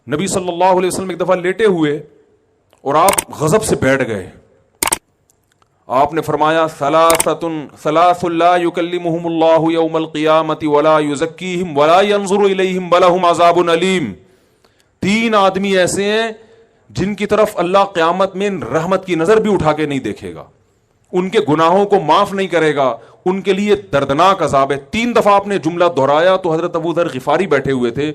نبی صلی اللہ علیہ وسلم ایک دفعہ لیٹے ہوئے اور آپ غضب سے بیٹھ گئے. آپ نے فرمایا ثلاث لا یکلمہم اللہ یوم القیامۃ ولا یزکیہم ولا ینظر الیہم ولہم عذاب علیم. 3 آدمی ایسے ہیں جن کی طرف اللہ قیامت میں رحمت کی نظر بھی اٹھا کے نہیں دیکھے گا, ان کے گناہوں کو معاف نہیں کرے گا, ان کے لیے دردناک عذاب ہے. 3 دفعہ آپ نے جملہ دہرایا تو حضرت ابو ذر غفاری بیٹھے ہوئے تھے,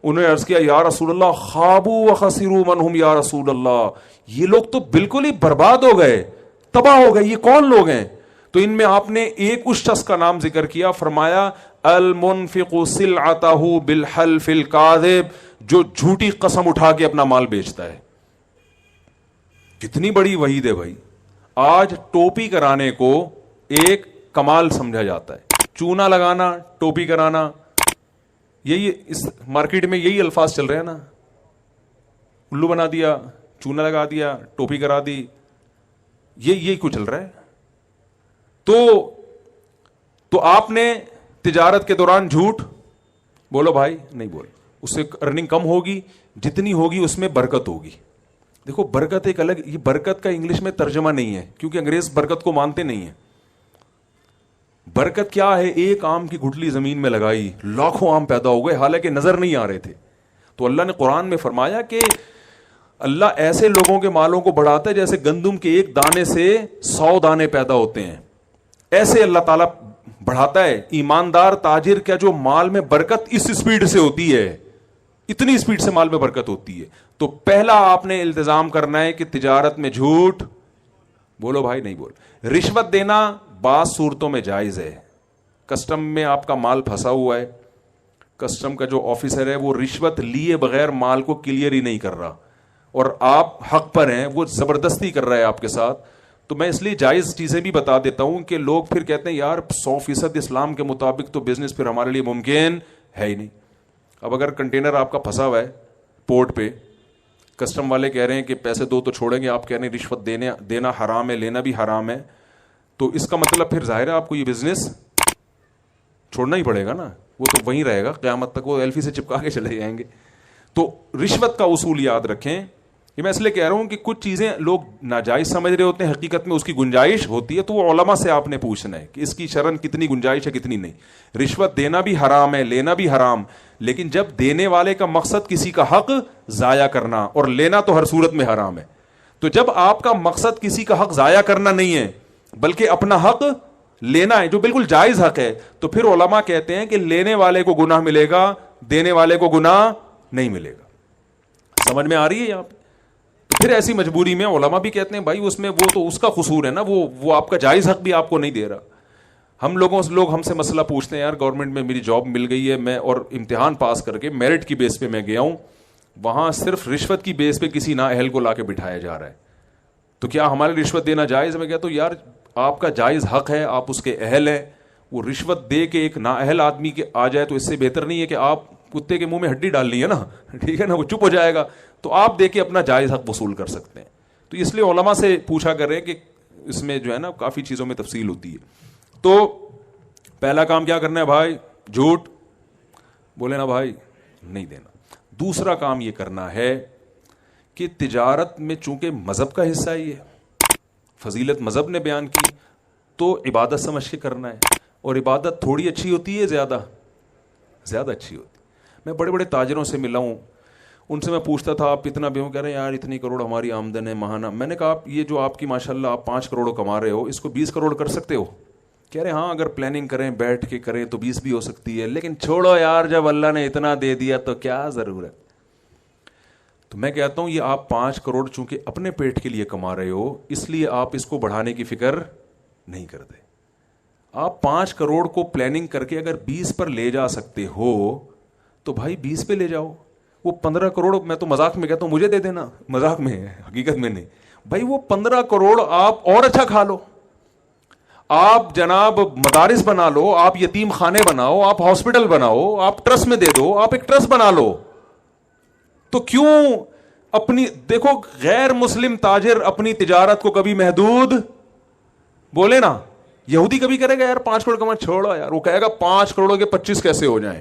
انہوں نے عرض کیا یا رسول اللہ خابوا وخسروا من هم یا رسول اللہ, یہ لوگ تو بالکل ہی برباد ہو گئے, تباہ ہو گئے, یہ کون لوگ ہیں؟ تو ان میں آپ نے ایک اس شخص کا نام ذکر کیا, فرمایا المنفق سلعتہ بالحلف الکاذب, جو جھوٹی قسم اٹھا کے اپنا مال بیچتا ہے. کتنی بڑی وعید ہے بھائی. آج ٹوپی کرانے کو ایک کمال سمجھا جاتا ہے, چونا لگانا, ٹوپی کرانا, یہی اس مارکیٹ میں یہی الفاظ چل رہے ہیں نا, الو بنا دیا, چونا لگا دیا, ٹوپی کرا دی, یہی کچھ چل رہا ہے. تو آپ نے تجارت کے دوران جھوٹ بولو بھائی, نہیں بول, اس سے ارننگ کم ہوگی, جتنی ہوگی اس میں برکت ہوگی. دیکھو برکت ایک الگ, یہ برکت کا انگلش میں ترجمہ نہیں ہے کیونکہ انگریز برکت کو مانتے نہیں ہیں. برکت کیا ہے؟ ایک آم کی گٹھلی زمین میں لگائی, لاکھوں آم پیدا ہو گئے حالانکہ نظر نہیں آ رہے تھے. تو اللہ نے قرآن میں فرمایا کہ اللہ ایسے لوگوں کے مالوں کو بڑھاتا ہے جیسے گندم کے ایک دانے سے 100 دانے پیدا ہوتے ہیں, ایسے اللہ تعالیٰ بڑھاتا ہے. ایماندار تاجر کا جو مال میں برکت اس سپیڈ سے ہوتی ہے, اتنی سپیڈ سے مال میں برکت ہوتی ہے. تو پہلا آپ نے التزام کرنا ہے کہ تجارت میں جھوٹ بولو بھائی, نہیں بول. رشوت دینا بعض صورتوں میں جائز ہے. کسٹم میں آپ کا مال پھنسا ہوا ہے, کسٹم کا جو آفیسر ہے وہ رشوت لیے بغیر مال کو کلیئر ہی نہیں کر رہا اور آپ حق پر ہیں, وہ زبردستی کر رہا ہے آپ کے ساتھ. تو میں اس لیے جائز چیزیں بھی بتا دیتا ہوں کہ لوگ پھر کہتے ہیں یار 100% اسلام کے مطابق تو بزنس پھر ہمارے لیے ممکن ہے ہی نہیں. اب اگر کنٹینر آپ کا پھنسا ہوا ہے پورٹ پہ, کسٹم والے کہہ رہے ہیں کہ پیسے دو تو چھوڑیں گے, آپ کہہ رہے ہیں رشوت دینا حرام ہے, لینا بھی حرام ہے, تو اس کا مطلب پھر ظاہر ہے آپ کو یہ بزنس چھوڑنا ہی پڑے گا نا, وہ تو وہیں رہے گا قیامت تک, وہ ایلفی سے چپکا کے چلے جائیں گے. تو رشوت کا اصول یاد رکھیں. یہ میں اس لیے کہہ رہا ہوں کہ کچھ چیزیں لوگ ناجائز سمجھ رہے ہوتے ہیں, حقیقت میں اس کی گنجائش ہوتی ہے, تو وہ علماء سے آپ نے پوچھنا ہے کہ اس کی شرعاً کتنی گنجائش ہے کتنی نہیں. رشوت دینا بھی حرام ہے, لینا بھی حرام, لیکن جب دینے والے کا مقصد کسی کا حق ضائع کرنا, اور لینا تو ہر صورت میں حرام ہے, تو جب آپ کا مقصد کسی کا حق ضائع کرنا نہیں ہے بلکہ اپنا حق لینا ہے جو بالکل جائز حق ہے, تو پھر علماء کہتے ہیں کہ لینے والے کو گناہ ملے گا, دینے والے کو گناہ نہیں ملے گا. سمجھ میں آ رہی ہے یہاں پہ؟ تو پھر ایسی مجبوری میں علماء بھی کہتے ہیں بھائی اس میں وہ تو اس کا قصور ہے نا, وہ آپ کا جائز حق بھی آپ کو نہیں دے رہا. لوگ ہم سے مسئلہ پوچھتے ہیں, یار گورنمنٹ میں میری جاب مل گئی ہے, میں اور امتحان پاس کر کے میرٹ کی بیس پہ میں گیا ہوں, وہاں صرف رشوت کی بیس پہ کسی نااہل کو لا کے بٹھایا جا رہا ہے, تو کیا ہمارے رشوت دینا جائز ہے؟ میں کہتا ہوں یار آپ کا جائز حق ہے, آپ اس کے اہل ہیں, وہ رشوت دے کے ایک نااہل آدمی کے آ جائے تو اس سے بہتر نہیں ہے کہ آپ کتے کے منہ میں ہڈی ڈالنی ہے نا, ٹھیک ہے نا, وہ چپ ہو جائے گا, تو آپ دے کے اپنا جائز حق وصول کر سکتے ہیں. تو اس لیے علماء سے پوچھا کر رہے ہیں کہ اس میں جو ہے نا کافی چیزوں میں تفصیل ہوتی ہے. تو پہلا کام کیا کرنا ہے بھائی؟ جھوٹ بولے نا بھائی, نہیں دینا. دوسرا کام یہ کرنا ہے کہ تجارت میں چونکہ مذہب کا حصہ ہی ہے, فضیلت مذہب نے بیان کی, تو عبادت سمجھ کے کرنا ہے, اور عبادت تھوڑی اچھی ہوتی ہے زیادہ اچھی ہوتی. میں بڑے بڑے تاجروں سے ملا ہوں, ان سے میں پوچھتا تھا آپ اتنا بھی ہوں, کہہ رہے ہیں یار اتنی کروڑ ہماری آمدن ہے ماہانہ. میں نے کہا آپ یہ جو آپ کی ماشاءاللہ آپ 5 کروڑ کما رہے ہو, اس کو 20 کروڑ کر سکتے ہو؟ کہہ رہے ہاں اگر پلاننگ کریں بیٹھ کے کریں تو 20 بھی ہو سکتی ہے, لیکن چھوڑو یار جب اللہ نے اتنا دے دیا تو کیا ضرورت. تو میں کہتا ہوں یہ آپ 5 کروڑ چونکہ اپنے پیٹ کے لیے کما رہے ہو, اس لیے آپ اس کو بڑھانے کی فکر نہیں کرتے. آپ 5 کروڑ کو پلاننگ کر کے اگر 20 پر لے جا سکتے ہو تو بھائی 20 پہ لے جاؤ. وہ 15 کروڑ میں تو مذاق میں کہتا ہوں مجھے دے دینا, مذاق میں ہے, حقیقت میں نہیں بھائی. وہ 15 کروڑ آپ اور اچھا کھا لو, آپ جناب مدارس بنا لو, آپ یتیم خانے بناؤ, آپ ہاسپٹل بناؤ, آپ ٹرسٹ میں دے دو, آپ ایک ٹرسٹ بنا لو. تو کیوں اپنی دیکھو غیر مسلم تاجر اپنی تجارت کو کبھی محدود بولے نا, یہودی کبھی کرے گا یار 5 کروڑ کما, چھوڑو یار, وہ کہے گا 5 کروڑ کے 25 کیسے ہو جائیں.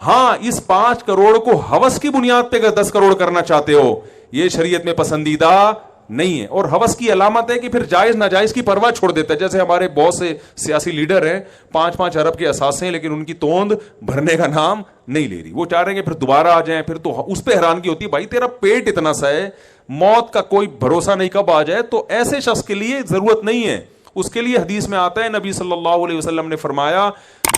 ہاں اس 5 کروڑ کو ہوس کی بنیاد پہ اگر 10 کروڑ کرنا چاہتے ہو یہ شریعت میں پسندیدہ نہیں ہے. اور ہوس کی علامت ہے کہ پھر جائز ناجائز کی پرواہ چھوڑ دیتا ہے. جیسے ہمارے بہت سے سیاسی لیڈر ہیں 5-5 ارب کے اثاثے ہیں لیکن ان کی توند بھرنے کا نام نہیں لے رہی. وہ چاہ رہے ہیں کہ پھر دوبارہ آ جائیں. پھر تو اس پہ حیرانگی ہوتی ہے بھائی تیرا پیٹ اتنا سا ہے موت کا کوئی بھروسہ نہیں کب آ جائے. تو ایسے شخص کے لیے ضرورت نہیں ہے. اس کے لیے حدیث میں آتا ہے نبی صلی اللہ علیہ وسلم نے فرمایا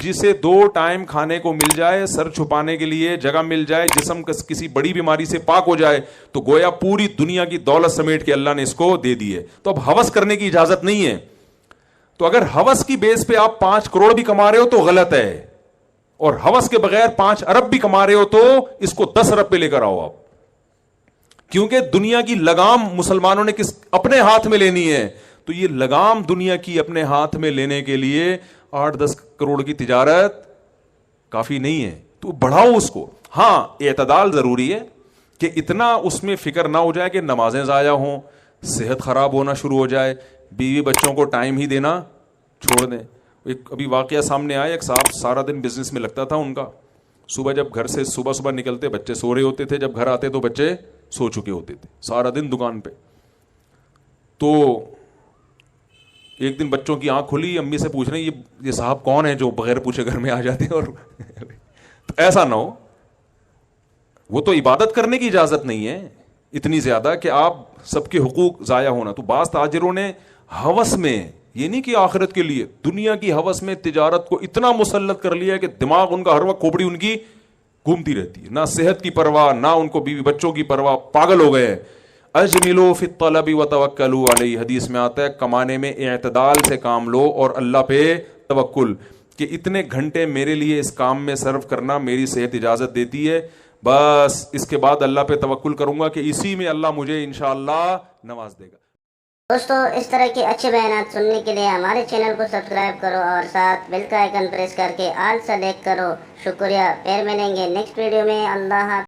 جسے 2 ٹائم کھانے کو مل جائے, سر چھپانے کے لیے جگہ مل جائے, جسم کسی بڑی بیماری سے پاک ہو جائے تو گویا پوری دنیا کی دولت سمیٹ کے اللہ نے اس کو دے دی ہے. تو اب ہوس کرنے کی اجازت نہیں ہے. تو اگر ہوس کی بیس پہ آپ 5 کروڑ بھی کما رہے ہو تو غلط ہے, اور ہوس کے بغیر 5 ارب بھی کما رہے ہو تو اس کو 10 ارب پہ لے کر آؤ آپ. کیونکہ دنیا کی لگام مسلمانوں نے اپنے ہاتھ میں لینی ہے. تو یہ لگام دنیا کی اپنے ہاتھ میں لینے کے لیے 8-10 کروڑ کی تجارت کافی نہیں ہے. تو بڑھاؤ اس کو. ہاں اعتدال ضروری ہے کہ اتنا اس میں فکر نہ ہو جائے کہ نمازیں ضائع ہوں, صحت خراب ہونا شروع ہو جائے, بیوی بچوں کو ٹائم ہی دینا چھوڑ دیں. ایک ابھی واقعہ سامنے آیا, ایک صاحب سارا دن بزنس میں لگتا تھا ان کا. صبح جب گھر سے صبح نکلتے بچے سو رہے ہوتے تھے, جب گھر آتے تو بچے سو چکے ہوتے تھے, سارا دن دکان پہ. تو ایک دن بچوں کی آنکھ کھلی, امی سے پوچھ رہے ہیں یہ صاحب کون ہے جو بغیر پوچھے گھر میں آ جاتے ہیں. اور تو ایسا نہ ہو, وہ تو عبادت کرنے کی اجازت نہیں ہے اتنی زیادہ کہ آپ سب کے حقوق ضائع ہونا. تو بعض تاجروں نے ہوس میں, یہ نہیں کہ آخرت کے لیے, دنیا کی ہوس میں تجارت کو اتنا مسلط کر لیا کہ دماغ ان کا ہر وقت کھوپڑی ان کی گھومتی رہتی ہے, نہ صحت کی پرواہ نہ ان کو بیوی بچوں کی پرواہ, پاگل ہو گئے. اجملوا فی الطلب وتوکلوا علیہ, حدیث میں آتا ہے کمانے میں اعتدال سے کام لو اور اللہ پہ توکل, کہ اتنے گھنٹے میرے لیے اس کام میں صرف کرنا میری صحت اجازت دیتی ہے, بس اس کے بعد اللہ پہ توکل کروں گا کہ اسی میں اللہ مجھے انشاءاللہ نواز دے گا. دوستو اس طرح کے اچھے بیانات سننے کے لیے ہمارے چینل کو سبسکرائب کرو اور ساتھ بیل کا آئیکن پریس کر کے آل سلیکٹ کرو. شکریہ. پھر ملیں گے نیکسٹ ویڈیو میں. اللہ حافظ.